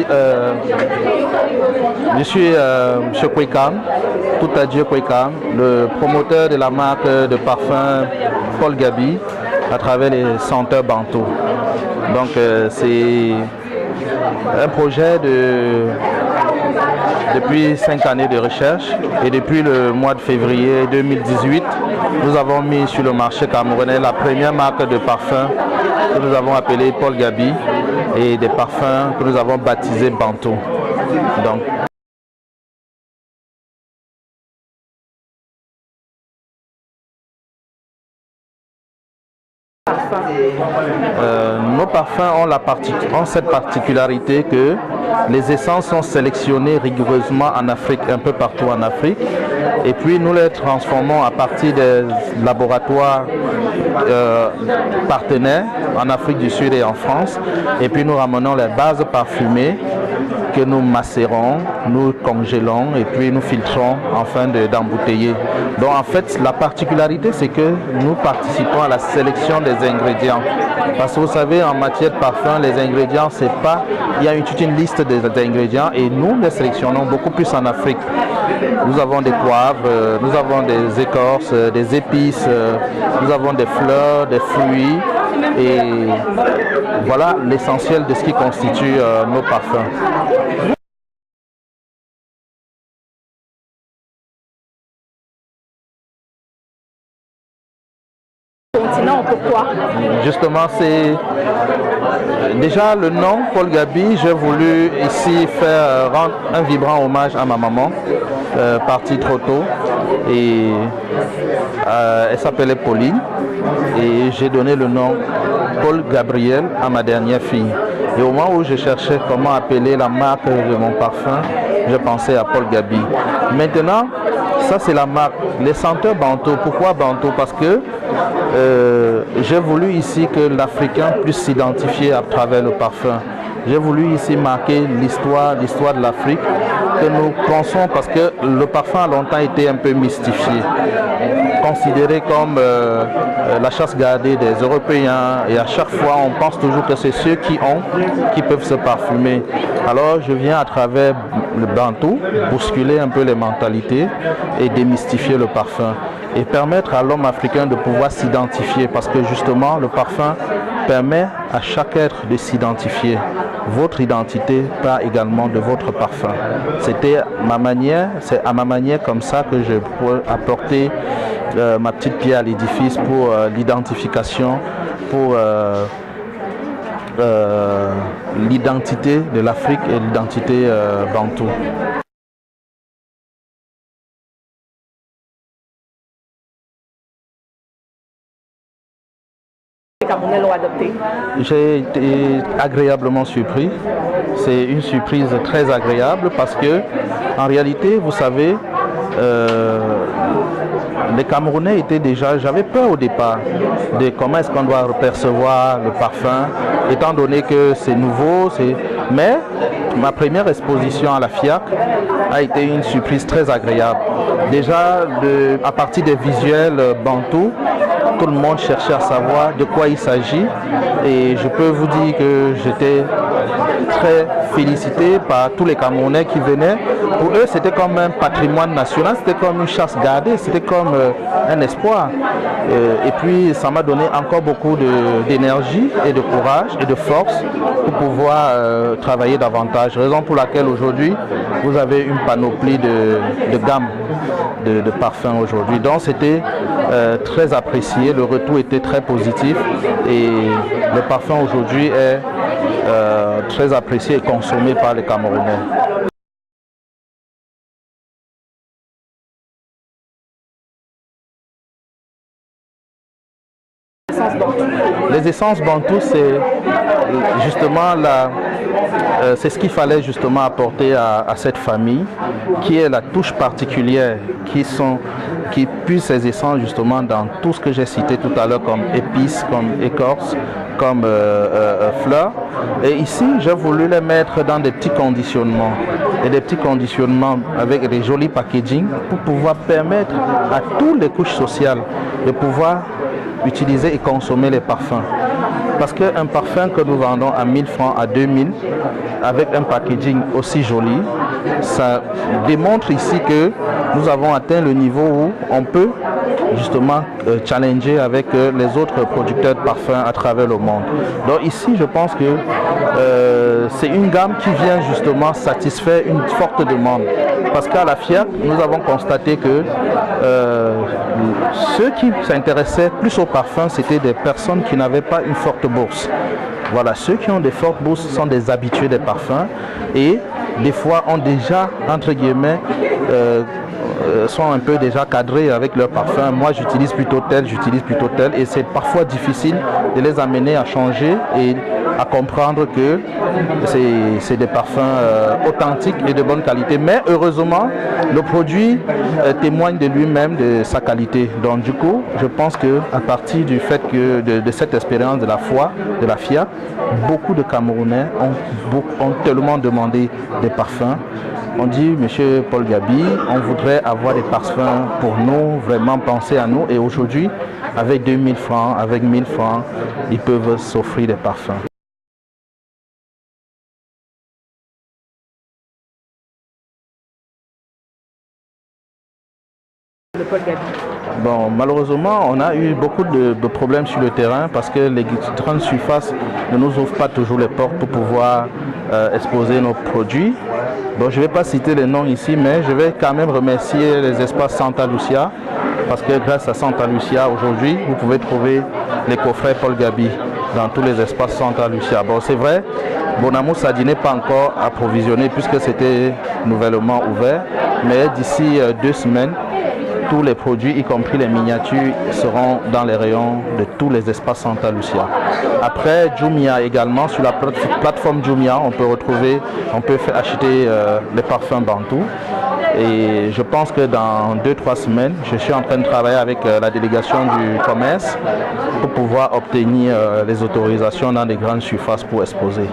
M. Kwekam, Toutadjé Kwekam, le promoteur de la marque de parfum Paul Gabi à travers les senteurs Bantou. Donc c'est un projet depuis 5 années de recherche et depuis le mois de février 2018, nous avons mis sur le marché camerounais la première marque de parfum que nous avons appelée Paul Gabi et des parfums que nous avons baptisés Bantou. Donc, nos parfums ont cette particularité que les essences sont sélectionnées rigoureusement en Afrique, un peu partout en Afrique, et puis nous les transformons à partir des laboratoires partenaires en Afrique du Sud et en France, et puis nous ramenons les bases parfumées que nous macérons, nous congélons et puis nous filtrons afin d'embouteiller. Donc en fait la particularité c'est que nous participons à la sélection des ingrédients. Parce que vous savez en matière de parfum les ingrédients c'est pas, il y a toute une liste des ingrédients et nous les sélectionnons beaucoup plus en Afrique. Nous avons des poivres, nous avons des écorces, des épices, nous avons des fleurs, des fruits et voilà l'essentiel de ce qui constitue nos parfums. Pourquoi? Justement, c'est déjà le nom Paul Gabi. J'ai voulu ici faire rendre un vibrant hommage à ma maman, partie trop tôt, et elle s'appelait Pauline, et j'ai donné le nom Paul Gabriel à ma dernière fille. Et au moment où je cherchais comment appeler la marque de mon parfum, je pensais à Paul Gabi. Maintenant, ça c'est la marque, les senteurs Bantou. Pourquoi Bantou? Parce que j'ai voulu ici que l'Africain puisse s'identifier à travers le parfum. J'ai voulu ici marquer l'histoire de l'Afrique que nous pensons, parce que le parfum a longtemps été un peu mystifié, considéré comme la chasse gardée des Européens, et à chaque fois on pense toujours que c'est ceux qui peuvent se parfumer. Alors je viens à travers le Bantou bousculer un peu les mentalités et démystifier le parfum et permettre à l'homme africain de pouvoir s'identifier, parce que justement le parfum permet à chaque être de s'identifier. Votre identité part également de votre parfum. C'était ma manière, c'est à ma manière comme ça que je peux apporter ma petite pierre à l'édifice pour l'identification, pour l'identité de l'Afrique et l'identité bantou. J'ai été agréablement surpris. C'est une surprise très agréable parce que, en réalité, vous savez, les Camerounais étaient déjà, j'avais peur au départ de comment est-ce qu'on doit percevoir le parfum, étant donné que c'est nouveau, mais ma première exposition à la FIAC a été une surprise très agréable. Déjà, à partir des visuels bantou, tout le monde cherchait à savoir de quoi il s'agit, et je peux vous dire que j'étais très félicité par tous les Camerounais qui venaient. Pour eux, c'était comme un patrimoine national, c'était comme une chasse gardée, c'était comme un espoir. Et puis, ça m'a donné encore beaucoup d'énergie et de courage et de force pour pouvoir travailler davantage. Raison pour laquelle aujourd'hui, vous avez une panoplie de gamme de parfums aujourd'hui. Donc, c'était très apprécié, le retour était très positif et le parfum aujourd'hui est très apprécié et consommé par les Camerounais. Les essences bantou, c'est justement c'est ce qu'il fallait justement apporter à cette famille, qui est la touche particulière, qui puise ces essences justement dans tout ce que j'ai cité tout à l'heure, comme épices, comme écorces, comme fleurs. Et ici, j'ai voulu les mettre dans des petits conditionnements, et des petits conditionnements avec des jolis packaging pour pouvoir permettre à toutes les couches sociales de pouvoir utiliser et consommer les parfums. Parce qu'un parfum que nous vendons à 1000 francs, à 2000, avec un packaging aussi joli, ça démontre ici que nous avons atteint le niveau où on peut justement challenger avec les autres producteurs de parfums à travers le monde. Donc ici, je pense que c'est une gamme qui vient justement satisfaire une forte demande. Parce qu'à la FIAC, nous avons constaté que ceux qui s'intéressaient plus au parfum, c'était des personnes qui n'avaient pas une forte bourse. Voilà, ceux qui ont des fortes bourses sont des habitués des parfums et des fois ont déjà, entre guillemets, sont un peu déjà cadrés avec leur parfum. Moi, j'utilise plutôt tel, et c'est parfois difficile de les amener à changer et à comprendre que c'est des parfums authentiques et de bonne qualité. Mais heureusement, le produit témoigne de lui-même, de sa qualité. Donc du coup, je pense qu'à partir du fait que de cette expérience de la foi, de la FIAC, beaucoup de Camerounais ont tellement demandé des parfums. On dit, Monsieur Paul Gaby, on voudrait avoir des parfums pour nous, vraiment penser à nous. Et aujourd'hui, avec 2000 francs, avec 1000 francs, ils peuvent s'offrir des parfums. Bon, malheureusement, on a eu beaucoup de problèmes sur le terrain parce que les grandes surfaces ne nous ouvrent pas toujours les portes pour pouvoir exposer nos produits. Bon, je ne vais pas citer les noms ici, mais je vais quand même remercier les espaces Santa Lucia parce que grâce à Santa Lucia, aujourd'hui, vous pouvez trouver les coffrets Paul Gaby dans tous les espaces Santa Lucia. Bon, c'est vrai, Bonamou Sadi n'est pas encore approvisionné puisque c'était nouvellement ouvert, mais d'ici 2 semaines, tous les produits, y compris les miniatures, seront dans les rayons de tous les espaces Santa Lucia. Après, Jumia également, sur la plateforme Jumia, on peut acheter les parfums Bantou. Et je pense que dans 2-3 semaines, je suis en train de travailler avec la délégation du commerce pour pouvoir obtenir les autorisations dans des grandes surfaces pour exposer.